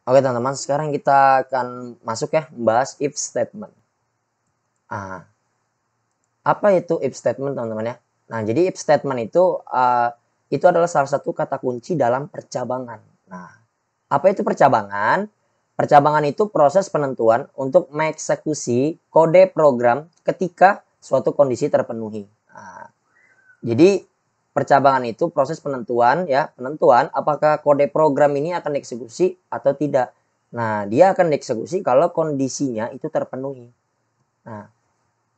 Oke teman-teman, sekarang kita akan masuk ya, membahas if statement. Ah, apa itu if statement teman-teman ya? Nah, jadi if statement itu adalah salah satu kata kunci dalam percabangan. Nah, apa itu percabangan? Percabangan itu proses penentuan untuk mengeksekusi kode program ketika suatu kondisi terpenuhi. Nah, jadi percabangan itu proses penentuan apakah kode program ini akan dieksekusi atau tidak. Nah, dia akan dieksekusi kalau kondisinya itu terpenuhi. Nah,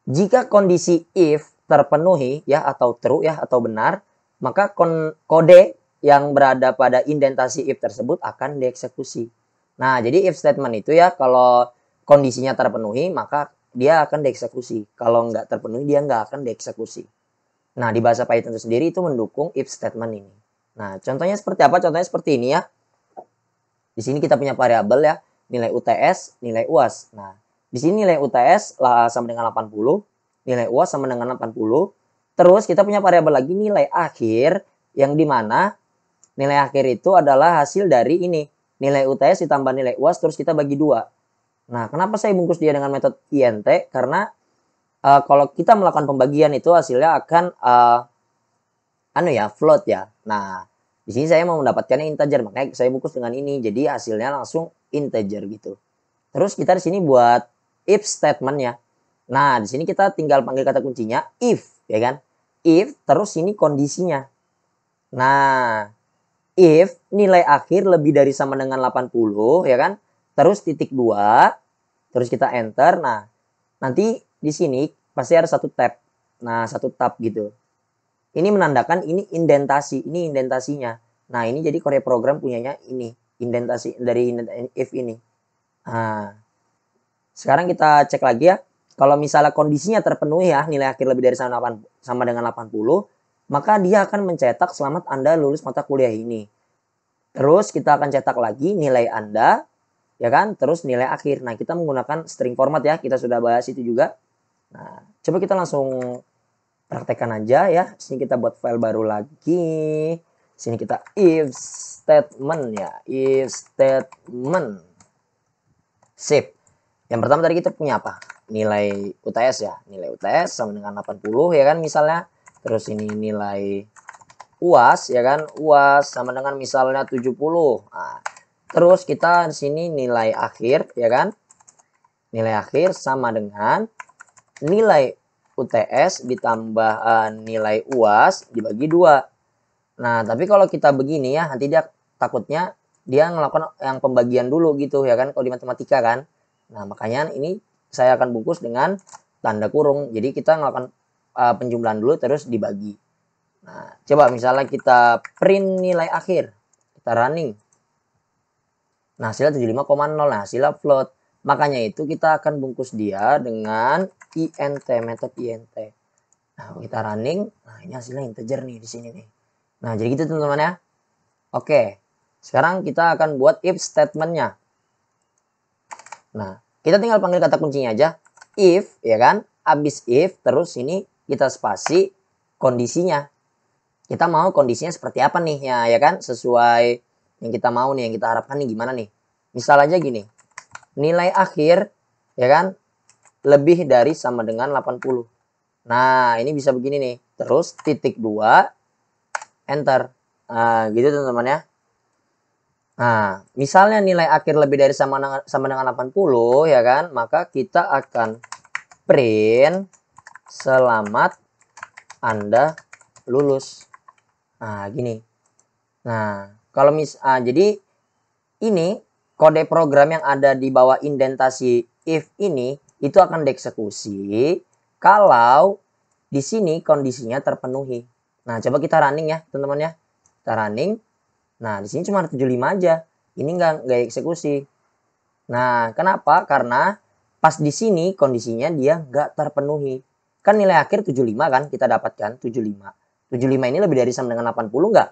jika kondisi if terpenuhi ya atau true ya atau benar, maka kode yang berada pada indentasi if tersebut akan dieksekusi. Nah, jadi if statement itu ya kalau kondisinya terpenuhi maka dia akan dieksekusi. Kalau nggak terpenuhi dia nggak akan dieksekusi. Nah, di bahasa Python itu sendiri itu mendukung if statement ini. Nah, contohnya seperti apa? Contohnya seperti ini ya. Di sini kita punya variabel ya, nilai UTS, nilai UAS. Nah, di sini nilai UTS sama dengan 80, nilai UAS sama dengan 80. Terus kita punya variabel lagi nilai akhir yang dimana nilai akhir itu adalah hasil dari ini. Nilai UTS ditambah nilai UAS terus kita bagi 2. Nah, kenapa saya bungkus dia dengan metode int? Karena kalau kita melakukan pembagian itu hasilnya akan float ya. Nah, di sini saya mau mendapatkannya integer, makanya saya bungkus dengan ini. Jadi hasilnya langsung integer gitu. Terus kita di sini buat if statement ya. Nah, di sini kita tinggal panggil kata kuncinya if, ya kan? If terus ini kondisinya. Nah, if nilai akhir lebih dari sama dengan 80, ya kan? Terus titik 2, terus kita enter. Nah, nanti di sini pasti ada satu tab. Nah, satu tab gitu. Ini menandakan ini indentasi, ini indentasinya. Nah, ini jadi kode program punyanya ini, indentasi dari if ini. Nah, sekarang kita cek lagi ya. Kalau misalnya kondisinya terpenuhi ya, nilai akhir lebih dari sama dengan 80, maka dia akan mencetak selamat Anda lulus mata kuliah ini. Terus kita akan cetak lagi nilai Anda, ya kan? Terus nilai akhir. Nah, kita menggunakan string format ya, kita sudah bahas itu juga. Nah, coba kita langsung praktekkan aja ya. Sini kita buat file baru lagi. Sini kita if statement ya, if statement. Sip. Yang pertama tadi kita punya apa? Nilai UTS ya. Nilai UTS sama dengan 80 ya kan misalnya. Terus ini nilai UAS ya kan. UAS sama dengan misalnya 70. Nah, terus kita di sini nilai akhir ya kan. Nilai akhir sama dengan nilai UTS ditambah nilai UAS dibagi 2. Nah, tapi kalau kita begini ya, nanti dia takutnya dia melakukan yang pembagian dulu gitu ya kan, kalau di matematika kan. Nah, makanya ini saya akan bungkus dengan tanda kurung. Jadi kita melakukan penjumlahan dulu terus dibagi. Nah, coba misalnya kita print nilai akhir. Kita running. Nah, hasilnya 75,0. Nah, hasilnya float. Makanya itu kita akan bungkus dia dengan int, metode int. Nah, kita running. Nah, ini hasilnya integer nih di sini nih. Nah, jadi gitu teman-teman ya. Oke. Sekarang kita akan buat if statement-nya. Nah, kita tinggal panggil kata kuncinya aja. If, ya kan? Abis if, terus ini kita spasi kondisinya. Kita mau kondisinya seperti apa nih ya kan? Sesuai yang kita mau nih, yang kita harapkan nih gimana nih. Misal aja gini. Nilai akhir, ya kan? Lebih dari sama dengan 80. Nah, ini bisa begini nih. Terus titik 2, enter. Nah, gitu teman-teman ya. Nah, misalnya nilai akhir lebih dari sama dengan 80 ya kan, maka kita akan print selamat Anda lulus. Nah, gini. Nah, kalau jadi ini kode program yang ada di bawah indentasi if ini itu akan dieksekusi kalau di sini kondisinya terpenuhi. Nah, coba kita running ya, teman-teman ya. Kita running. Nah, di sini cuma 75 aja. Ini nggak eksekusi. Nah, kenapa? Karena pas di sini kondisinya dia nggak terpenuhi. Kan nilai akhir 75 kan kita dapatkan 75. 75 ini lebih dari sama dengan 80 nggak?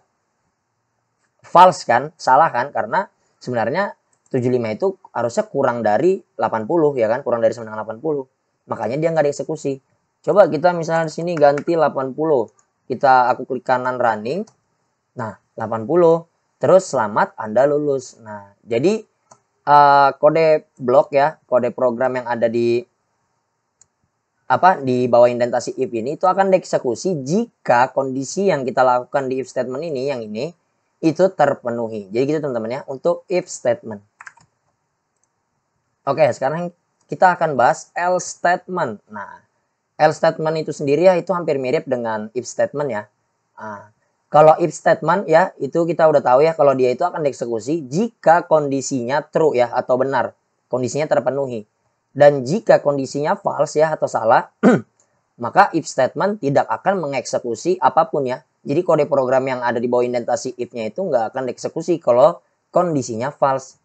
False kan? Salah kan? Karena sebenarnya 75 itu harusnya kurang dari 80 ya kan? Kurang dari sama dengan 80. Makanya dia nggak dieksekusi. Coba kita misalnya di sini ganti 80. Aku klik kanan running. Nah, 80. Terus selamat Anda lulus. Nah, jadi kode blok ya, kode program yang ada di di bawah indentasi if ini itu akan dieksekusi jika kondisi yang kita lakukan di if statement ini yang ini itu terpenuhi. Jadi gitu teman-teman ya untuk if statement. Oke, sekarang kita akan bahas else statement. Nah, else statement itu sendiri ya itu hampir mirip dengan if statement ya. Nah, kalau if statement ya itu kita udah tahu ya kalau dia itu akan dieksekusi jika kondisinya true ya atau benar, kondisinya terpenuhi. Dan jika kondisinya false ya atau salah, maka if statement tidak akan mengeksekusi apapun ya. Jadi kode program yang ada di bawah indentasi if-nya itu nggak akan dieksekusi kalau kondisinya false.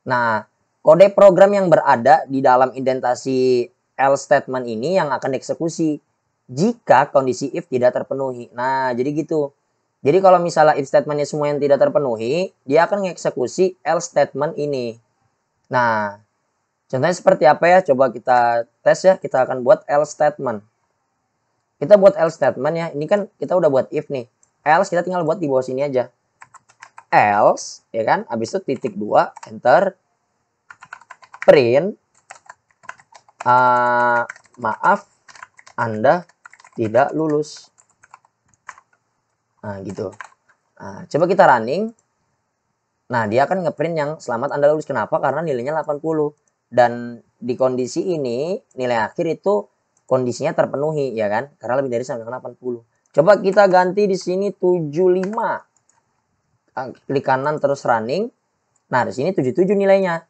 Nah, kode program yang berada di dalam indentasi else statement ini yang akan dieksekusi jika kondisi if tidak terpenuhi. Nah, jadi gitu. Jadi kalau misalnya if statementnya semua yang tidak terpenuhi, dia akan mengeksekusi else statement ini. Nah, contohnya seperti apa ya? Coba kita tes ya. Kita akan buat else statement. Kita buat else statement ya. Ini kan kita udah buat if nih. Else kita tinggal buat di bawah sini aja. Else, ya kan? Habis itu titik 2, enter. Print. Maaf, Anda tidak lulus. Nah, gitu. Nah, coba kita running. Nah, dia akan ngeprint yang selamat Anda lulus. Kenapa? Karena nilainya 80. Dan di kondisi ini nilai akhir itu kondisinya terpenuhi ya kan karena lebih dari sama dengan 80. Coba kita ganti di sini 75. Klik kanan terus running. Nah, di sini 77 nilainya.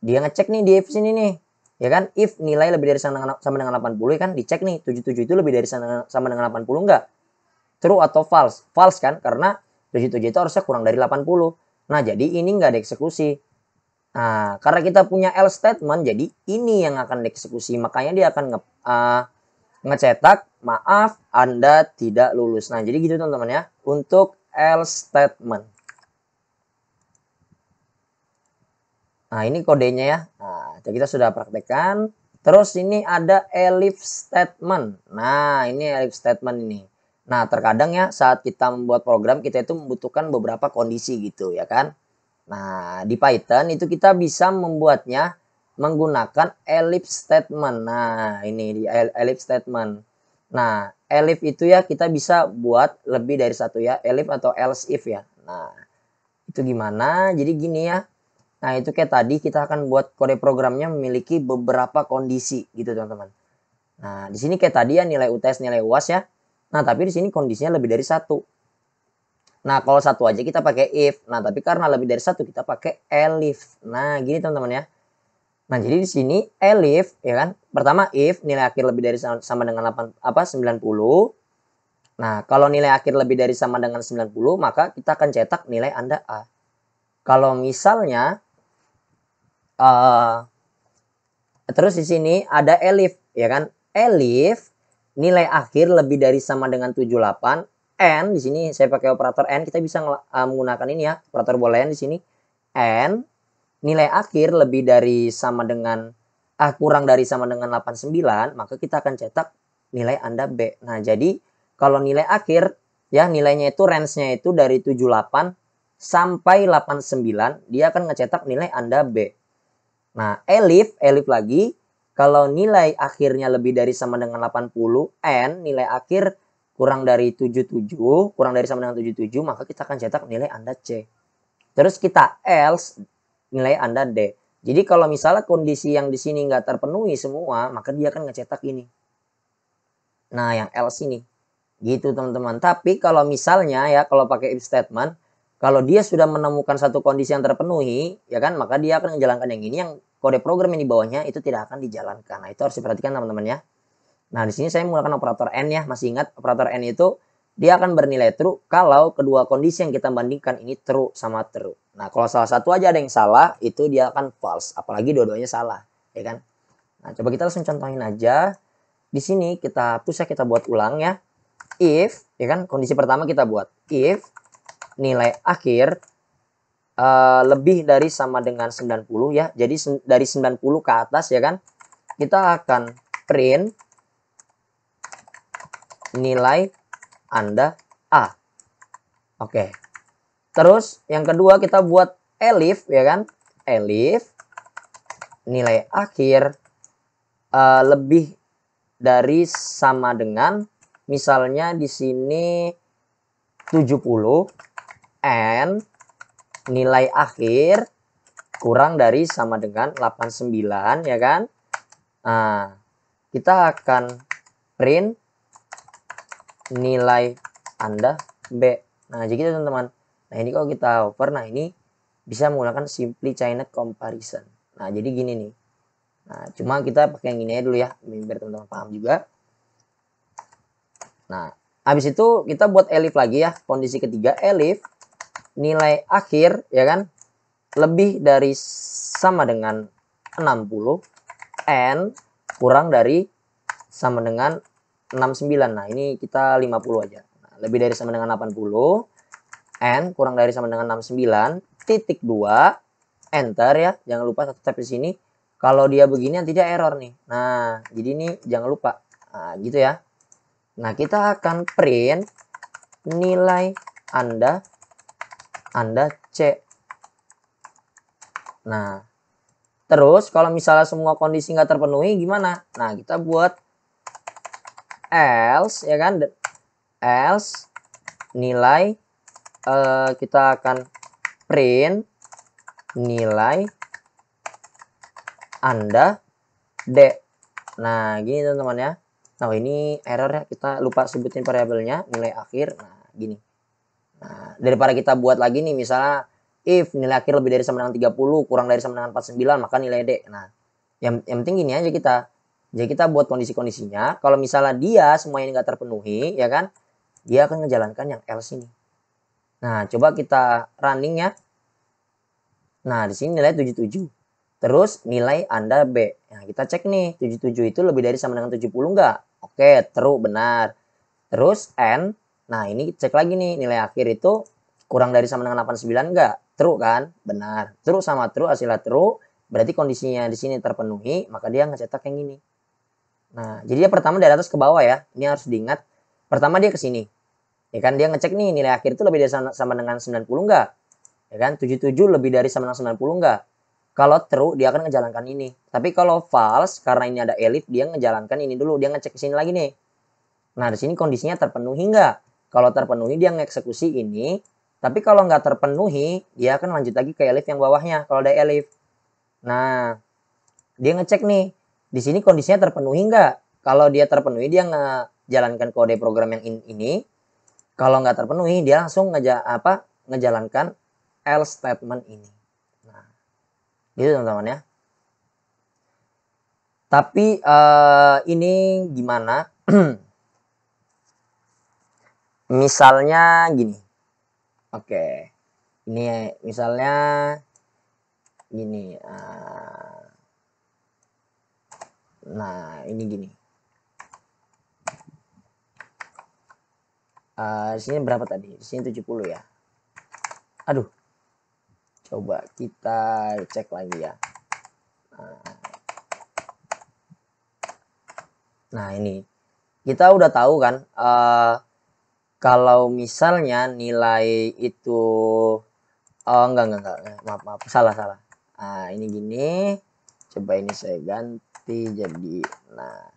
Dia ngecek nih di if sini nih. Ya kan? If nilai lebih dari sama dengan 80 ya kan dicek nih 77 itu lebih dari sama dengan 80 enggak? True atau false? False kan? Karena 77 itu harusnya kurang dari 80. Nah, jadi ini enggak dieksekusi. Nah, karena kita punya else statement, jadi ini yang akan dieksekusi. Makanya dia akan ngecetak, maaf, Anda tidak lulus. Nah, jadi gitu teman-teman ya, untuk else statement. Nah, ini kodenya ya. Nah, kita sudah praktekkan. Terus ini ada elif statement. Nah, ini elif statement ini. Nah, terkadang ya saat kita membuat program, kita itu membutuhkan beberapa kondisi gitu ya kan. Nah, di Python itu kita bisa membuatnya menggunakan elif statement. Nah, ini di elif statement. Nah, elif itu ya kita bisa buat lebih dari satu ya, elif atau else if ya. Nah, itu gimana? Jadi gini ya. Nah, itu kayak tadi kita akan buat kode programnya memiliki beberapa kondisi gitu, teman-teman. Nah, di sini kayak tadi ya nilai UTS, nilai UAS ya. Nah, tapi di sini kondisinya lebih dari satu. Nah, kalau satu aja kita pakai if. Nah, tapi karena lebih dari satu kita pakai elif. Nah, gini teman-teman ya. Nah, jadi di sini elif ya kan. Pertama if nilai akhir lebih dari sama dengan 90. Nah, kalau nilai akhir lebih dari sama dengan 90, maka kita akan cetak nilai Anda A. Kalau misalnya terus di sini ada elif ya kan. Elif nilai akhir lebih dari sama dengan 78. N di sini saya pakai operator N, kita bisa menggunakan ini ya, operator boolean di sini. N nilai akhir lebih dari sama dengan kurang dari sama dengan 89, maka kita akan cetak nilai Anda B. Nah, jadi kalau nilai akhir ya nilainya itu range-nya itu dari 78 sampai 89, dia akan ngecetak nilai Anda B. Nah, elif lagi kalau nilai akhirnya lebih dari sama dengan 80, N nilai akhir kurang dari 77, kurang dari sama dengan 77, maka kita akan cetak nilai Anda C. Terus kita else, nilai Anda D. Jadi kalau misalnya kondisi yang di sini nggak terpenuhi semua, maka dia akan ngecetak ini. Nah, yang else ini. Gitu teman-teman. Tapi kalau misalnya ya, kalau pakai if statement, kalau dia sudah menemukan satu kondisi yang terpenuhi, ya kan, maka dia akan menjalankan yang ini, yang kode program yang di bawahnya itu tidak akan dijalankan. Nah, itu harus diperhatikan teman-teman ya. Nah, di sini saya menggunakan operator N ya. Masih ingat operator N itu dia akan bernilai true kalau kedua kondisi yang kita bandingkan ini true sama true. Nah, kalau salah satu aja ada yang salah, itu dia akan false. Apalagi dua-duanya salah, ya kan? Nah, coba kita langsung contohin aja. Di sini kita hapus ya, kita buat ulang ya. If, ya kan? Kondisi pertama kita buat if nilai akhir lebih dari sama dengan 90 ya. Jadi dari 90 ke atas ya kan? Kita akan print nilai Anda A. Oke. Terus yang kedua kita buat elif ya kan? Elif nilai akhir lebih dari sama dengan, misalnya di sini 70 and nilai akhir kurang dari sama dengan 89, ya kan? Nah, kita akan print nilai Anda B. Nah, jadi gitu teman-teman. Nah, ini kalau kita over, nah ini bisa menggunakan simply chained comparison. Nah, jadi gini nih. Nah, cuma kita pakai yang ini aja dulu ya, biar teman-teman paham juga. Nah, habis itu kita buat elif lagi ya. Kondisi ketiga, elif nilai akhir, ya kan, lebih dari sama dengan 60 and kurang dari sama dengan 69. Nah, ini kita 50 aja. Nah, lebih dari sama dengan 80 and kurang dari sama dengan 69, titik 2, enter ya. Jangan lupa satu step di sini. Kalau dia begini nanti dia error nih. Nah, jadi ini jangan lupa. Nah, gitu ya. Nah, kita akan print nilai Anda C. Nah, terus kalau misalnya semua kondisi nggak terpenuhi gimana? Nah, kita buat else, ya kan? Else nilai kita akan print nilai Anda D. Nah, gini teman-teman ya. Nah, ini error ya, kita lupa sebutin variabelnya, nilai akhir. Nah, gini. Nah, daripada kita buat lagi nih, misalnya if nilai akhir lebih dari sama dengan 30, kurang dari sama dengan 49, maka nilai D. Nah, yang penting gini aja kita. Jadi kita buat kondisi-kondisinya, kalau misalnya dia semuanya nggak terpenuhi, ya kan, dia akan menjalankan yang else ini. Nah, coba kita running ya. Nah, di sini nilai 77. Terus nilai Anda B. Nah, kita cek nih, 77 itu lebih dari sama dengan 70 enggak? Oke, true, benar. Terus N, nah ini cek lagi nih, nilai akhir itu kurang dari sama dengan 89 enggak? True kan? Benar. True sama true, hasilnya true, berarti kondisinya di sini terpenuhi, maka dia ngecetak yang ini. Nah, jadi dia pertama dari atas ke bawah ya. Ini harus diingat. Pertama dia ke sini. Ya kan, dia ngecek nih nilai akhir itu lebih dari sama dengan 90 enggak? Ya kan, 77 lebih dari sama dengan 90 enggak? Kalau true, dia akan ngejalankan ini. Tapi kalau false, karena ini ada elif, dia ngejalankan ini dulu. Dia ngecek ke sini lagi nih. Nah, di sini kondisinya terpenuhi enggak? Kalau terpenuhi, dia ngeksekusi ini. Tapi kalau nggak terpenuhi, dia akan lanjut lagi ke elif yang bawahnya. Kalau ada elif. Nah, dia ngecek nih. Di sini kondisinya terpenuhi enggak? Kalau dia terpenuhi, dia ngejalankan kode program yang ini. Kalau nggak terpenuhi, dia langsung ngejalankan else statement ini. Nah, gitu teman-teman ya. Tapi ini gimana? Misalnya gini. Oke. Ini misalnya gini. Nah, ini gini. Di sini berapa tadi? Di sini 70 ya. Aduh. Coba kita cek lagi ya. Nah, ini. Kita udah tahu kan, kalau misalnya nilai itu enggak, maaf, salah. Nah, ini gini. Coba ini saya ganti jadi, nah,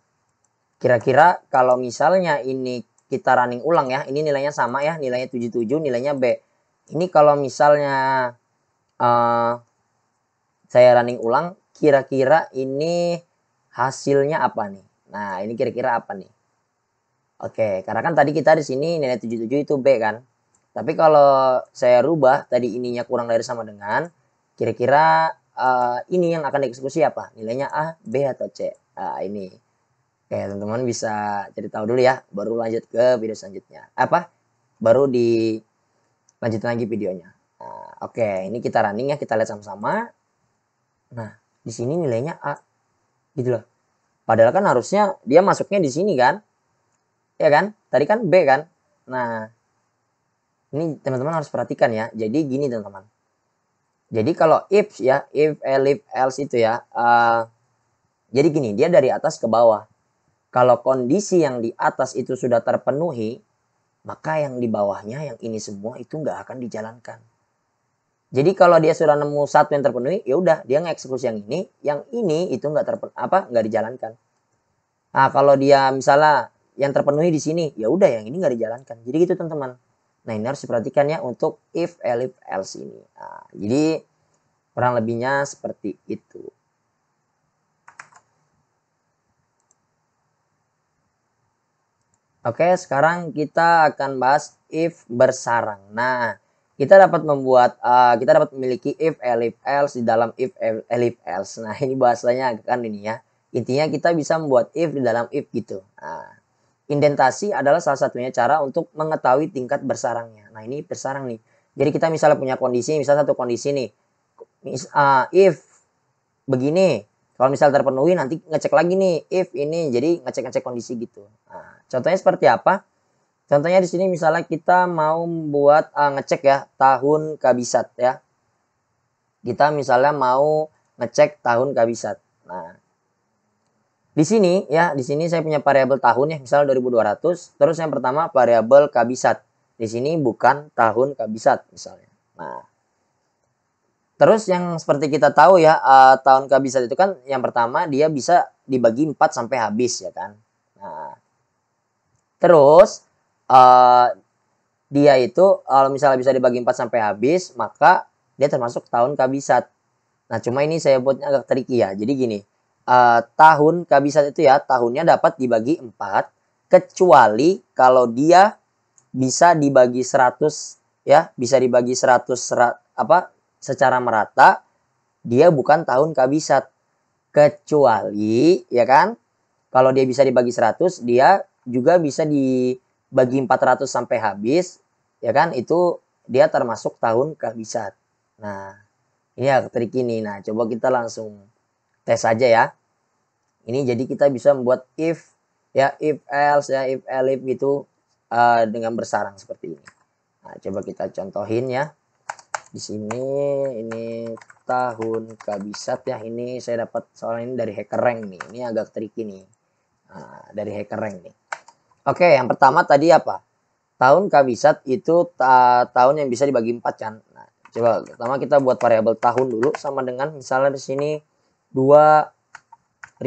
kira-kira kalau misalnya ini kita running ulang ya, ini nilainya sama ya, nilainya 77, nilainya B. Ini kalau misalnya saya running ulang, kira-kira ini hasilnya apa nih? Nah, ini kira-kira apa nih? Oke, karena kan tadi kita di sini nilai 77 itu B kan. Tapi kalau saya rubah tadi ininya kurang dari sama dengan, kira-kira ini yang akan dieksekusi apa? Nilainya A, B, atau C? Nah, ini. Oke, teman-teman bisa cari tahu dulu ya, baru lanjut ke video selanjutnya. Baru dilanjutin lagi videonya. Nah, oke, ini kita running ya, kita lihat sama-sama. Nah, di sini nilainya A. Gitu loh. Padahal kan harusnya dia masuknya di sini kan? Ya kan? Tadi kan B kan? Nah, ini teman-teman harus perhatikan ya. Jadi gini teman-teman. Jadi kalau if ya, if, elif, else itu ya. Jadi gini, dia dari atas ke bawah. Kalau kondisi yang di atas itu sudah terpenuhi, maka yang di bawahnya, yang ini semua itu nggak akan dijalankan. Jadi kalau dia sudah nemu satu yang terpenuhi, ya udah dia ngeksekusi yang ini itu nggak dijalankan. Nah, kalau dia misalnya yang terpenuhi di sini, ya udah yang ini nggak dijalankan. Jadi gitu teman-teman. Nah, ini harus diperhatikan ya untuk if, elif, else ini. Nah, jadi kurang lebihnya seperti itu. Oke, sekarang kita akan bahas if bersarang. Nah, kita dapat memiliki if, elif, else di dalam if, elif, else. Nah, ini bahasanya kan ini ya. Intinya kita bisa membuat if di dalam if gitu. Nah, indentasi adalah salah satunya cara untuk mengetahui tingkat bersarangnya. Nah, ini bersarang nih. Jadi kita misalnya punya kondisi, misalnya satu kondisi nih. If begini, kalau misal terpenuhi nanti ngecek lagi nih if ini, jadi ngecek-ngecek kondisi gitu. Nah, contohnya seperti apa? Contohnya di sini misalnya kita mau buat ngecek ya tahun kabisat ya. Kita misalnya mau ngecek tahun kabisat. Nah, di sini ya, di sini saya punya variabel tahun ya, misalnya 2200. Terus yang pertama variabel kabisat. Di sini bukan tahun kabisat misalnya. Nah, terus yang seperti kita tahu ya, tahun kabisat itu kan yang pertama dia bisa dibagi 4 sampai habis ya kan. Nah, terus dia itu kalau misalnya bisa dibagi 4 sampai habis, maka dia termasuk tahun kabisat. Nah, cuma ini saya buatnya agak tricky ya. Jadi gini, tahun kabisat itu ya, tahunnya dapat dibagi 4, kecuali kalau dia bisa dibagi 100 ya, bisa dibagi 100 secara merata, dia bukan tahun kabisat. Kecuali ya kan, kalau dia bisa dibagi 100, dia juga bisa dibagi 400 sampai habis, ya kan, itu dia termasuk tahun kabisat. Nah, ini ya trik ini. Nah, coba kita langsung tes aja ya. Ini jadi kita bisa membuat if ya, if else ya, if elif gitu dengan bersarang seperti ini. Nah, coba kita contohin ya. Di sini ini tahun kabisat ya. Ini saya dapat soal ini dari HackerRank nih. Ini agak tricky nih. Nah, dari HackerRank nih. Oke, yang pertama tadi apa? Tahun kabisat itu tahun yang bisa dibagi 4 kan. Nah, coba pertama kita buat variabel tahun dulu sama dengan misalnya di sini 2000.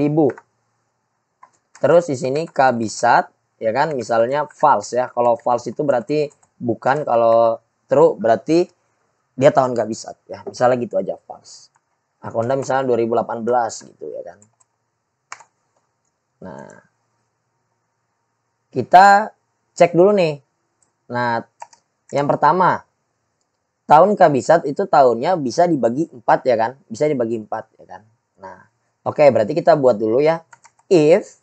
Terus di sini kabisat ya kan, misalnya false ya. Kalau false itu berarti bukan, kalau true berarti dia tahun kabisat ya. Misalnya gitu aja false. Akonda misalnya 2018 gitu ya kan. Nah, kita cek dulu nih. Nah, yang pertama, tahun kabisat itu tahunnya bisa dibagi 4 ya kan? Bisa dibagi 4 ya kan? Nah, oke, berarti kita buat dulu ya. If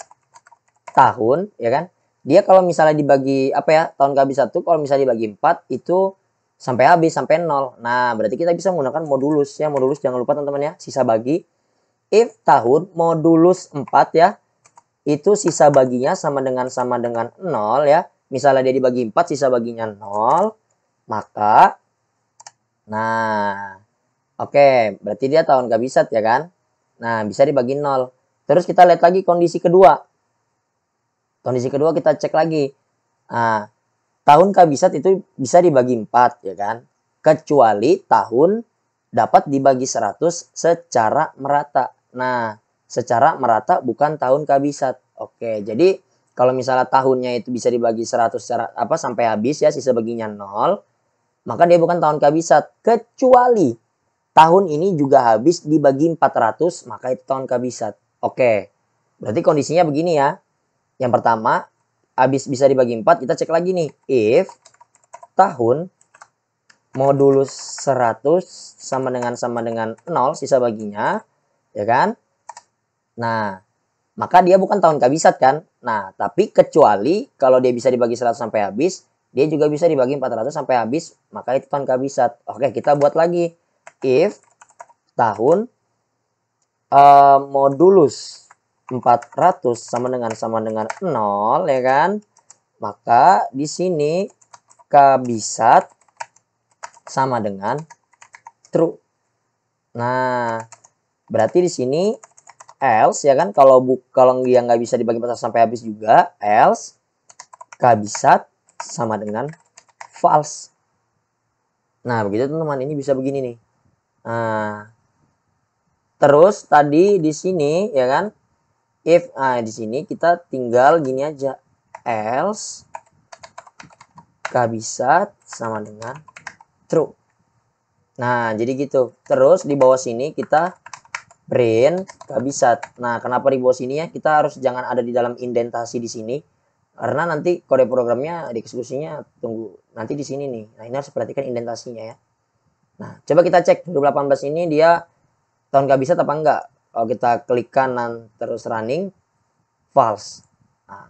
tahun ya kan? Dia kalau misalnya dibagi apa ya? Tahun kabisat itu kalau misalnya dibagi 4 itu sampai habis, sampai 0. Nah, berarti kita bisa menggunakan modulus ya. Modulus jangan lupa teman-teman ya, sisa bagi. If tahun modulus 4 ya, itu sisa baginya sama dengan 0 ya. Misalnya dia dibagi 4, sisa baginya 0, maka nah, oke, berarti dia tahun kabisat ya kan. Nah, bisa dibagi 0. Terus kita lihat lagi kondisi kedua. Kondisi kedua kita cek lagi. Nah, tahun kabisat itu bisa dibagi 4 ya kan. Kecuali tahun dapat dibagi 100 secara merata. Nah, secara merata bukan tahun kabisat. Oke, jadi kalau misalnya tahunnya itu bisa dibagi 100 secara sampai habis ya, sisa baginya 0, maka dia bukan tahun kabisat. Kecuali tahun ini juga habis dibagi 400, maka itu tahun kabisat. Oke, berarti kondisinya begini ya. Yang pertama, habis bisa dibagi 4, kita cek lagi nih. If tahun modulus 100 sama dengan 0, sisa baginya, ya kan? Nah, maka dia bukan tahun kabisat kan? Nah, tapi kecuali kalau dia bisa dibagi 100 sampai habis, dia juga bisa dibagi 400 sampai habis, maka itu tahun kabisat. Oke, kita buat lagi. If tahun modulus 400 sama dengan 0 ya kan? Maka di sini kabisat sama dengan true. Nah, berarti di sini else ya kan, kalau dia nggak bisa dibagi 400 sampai habis juga, else kabisat sama dengan false. Nah, begitu teman-teman, ini bisa begini nih. Nah, terus tadi di sini ya kan, if di sini kita tinggal gini aja, else kabisat sama dengan true. Nah, jadi gitu. Terus di bawah sini kita print kabisat. Nah, kenapa di bawah sini ya? Kita harus jangan ada di dalam indentasi di sini. Karena nanti kode programnya dieksekusinya tunggu nanti di sini nih. Nah, ini harus perhatikan indentasinya ya. Nah, coba kita cek 2018 ini dia tahun kabisat apa enggak. Kalau kita klik kanan terus running, false. Nah,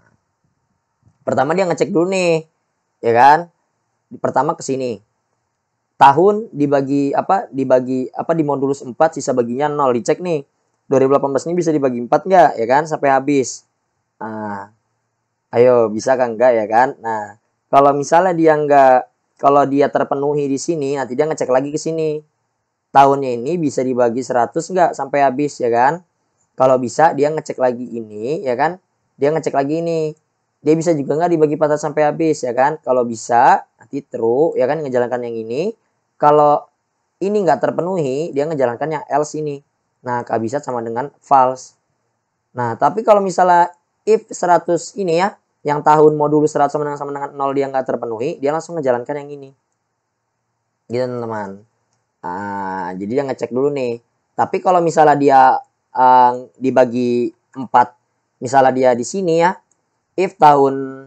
pertama dia ngecek dulu nih, ya kan? Pertama ke sini. Tahun dibagi di modulus 4 sisa baginya 0, dicek nih 2018 ini bisa dibagi 4 enggak ya kan sampai habis. Nah, ayo bisa kan enggak ya kan. Nah, kalau misalnya dia enggak, kalau dia terpenuhi di sini nanti dia ngecek lagi ke sini, tahunnya ini bisa dibagi 100 enggak sampai habis ya kan. Kalau bisa dia ngecek lagi ini ya kan, dia ngecek lagi ini, dia bisa juga enggak dibagi 400 sampai habis ya kan. Kalau bisa nanti true ya kan, ngejalankan yang ini. Kalau ini nggak terpenuhi, dia ngejalankan yang else ini. Nah, kabisat sama dengan false. Nah, tapi kalau misalnya if 100 ini ya, yang tahun modulus 100 sama dengan 0 dia nggak terpenuhi, dia langsung ngejalankan yang ini. Gitu teman-teman. Jadi dia ngecek dulu nih. Tapi kalau misalnya dia dibagi 4, misalnya dia di sini ya, if tahun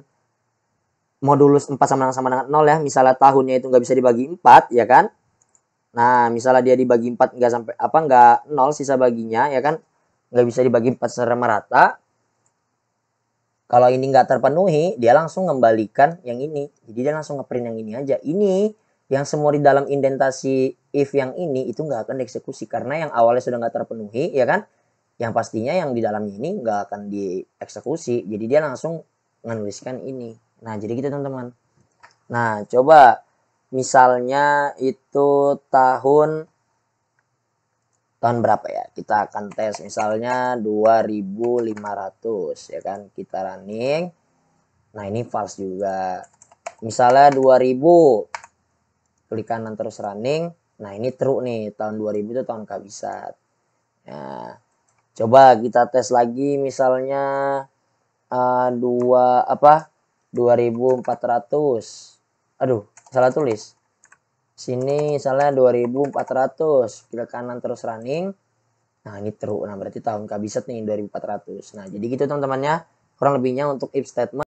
modulus 4 sama dengan 0 ya, misalnya tahunnya itu nggak bisa dibagi 4 ya kan. Nah, misalnya dia dibagi 4 nggak sampai nggak 0 sisa baginya ya kan, nggak bisa dibagi 4 secara merata. Kalau ini nggak terpenuhi, dia langsung mengembalikan yang ini. Jadi dia langsung ngeprint yang ini aja. Ini yang semua di dalam indentasi if yang ini itu nggak akan dieksekusi karena yang awalnya sudah nggak terpenuhi ya kan. Yang pastinya yang di dalamnya ini nggak akan dieksekusi. Jadi dia langsung menuliskan ini. Nah, jadi gitu teman-teman. Nah, coba misalnya itu tahun berapa ya? Kita akan tes misalnya 2500 ya kan. Kita running. Nah, ini false juga. Misalnya 2000. Klik kanan terus running. Nah, ini true nih. Tahun 2000 itu tahun kabisat. Nah, coba kita tes lagi misalnya 2400. Aduh, salah tulis. Sini misalnya 2400, klik kanan terus running. Nah, ini true. Nah, berarti tahun kabisat nih 2400. Nah, jadi gitu teman-temannya. Kurang lebihnya untuk if statement